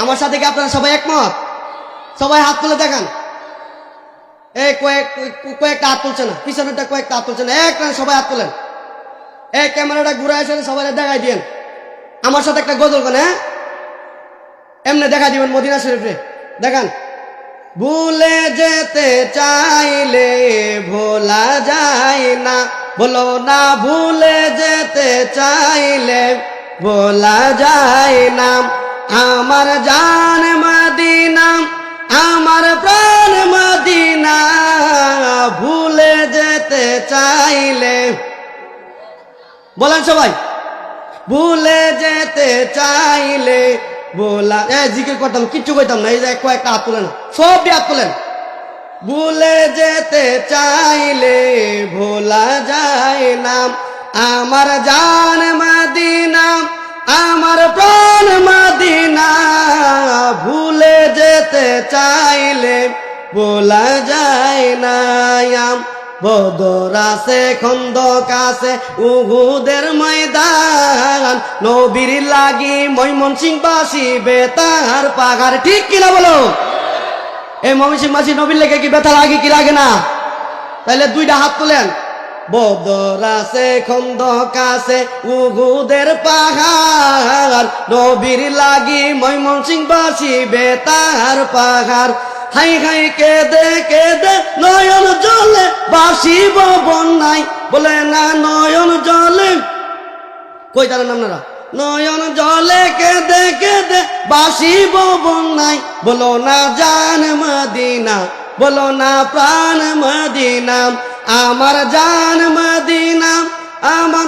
আমার সাথে কি আপনারা সবাই একমত? সবাই হাত তুলে দেখান। এই কয়েকটা হাত তুলছে না, পিছনেরটা কয়েকটা হাত তুলছে না, এক সবাই হাত তুলেন। এই ক্যামেরাটা ঘুরে আসে সবাই দেখাই দিয়েন। আমার সাথে একটা গজল গান, হ্যাঁ এমনি দেখা দিবেন মদিনা শরীফে। দেখান। ভুলে যেতে চাইলে ভোলা যায় না, বলো না ভুলে যেতে চাইলে ভোলা যায় না। আমার জান মদিনা, আমার প্রাণ মদিনা, ভুলে যেতে চাইলে, বলেন সবাই, ভুলে যেতে চাইলে ভোলা। জিকির করতাম, কিচ্ছু কইতাম না। এই যে কয়েকটা হাত তুলেন, সব হাত তুলেন। ভুলে যেতে চাইলে ভোলা যায় না, আমার জান মদিনা, আমার প্রাণ মদিনা, ভুলে যেতে চাইলে ভোলা যায় না। বদর আছে, খন্দক আছে, উহুদের ময়দান, নবীর লাগি ময়মনসিংহবাসী বেতার পাহাড়। ঠিক কিনা বলো? এই ময়মনসিংহবাসী নবীর লেগে কি ব্যথা লাগে কি লাগে না? তাহলে দুইটা হাত তুলেন। বদর আছে, খন্দক আছে, উহুদের পাহাড়, নবীর লাগি ময়মনসিংহবাসী বেতার পাহাড়। হাই হাই কেঁদে কেঁদে নয়ন জলে বাসিব বন্যায়, বলে না নয়ন জলে, কই দাঁড়ান আপনারা? নয়ন জলে কেঁদে কেঁদে বাসিব বন্যায়, বলো না জান মদিনা, বলো না প্রাণ মদিনা, আমার জান মদিনা, আমার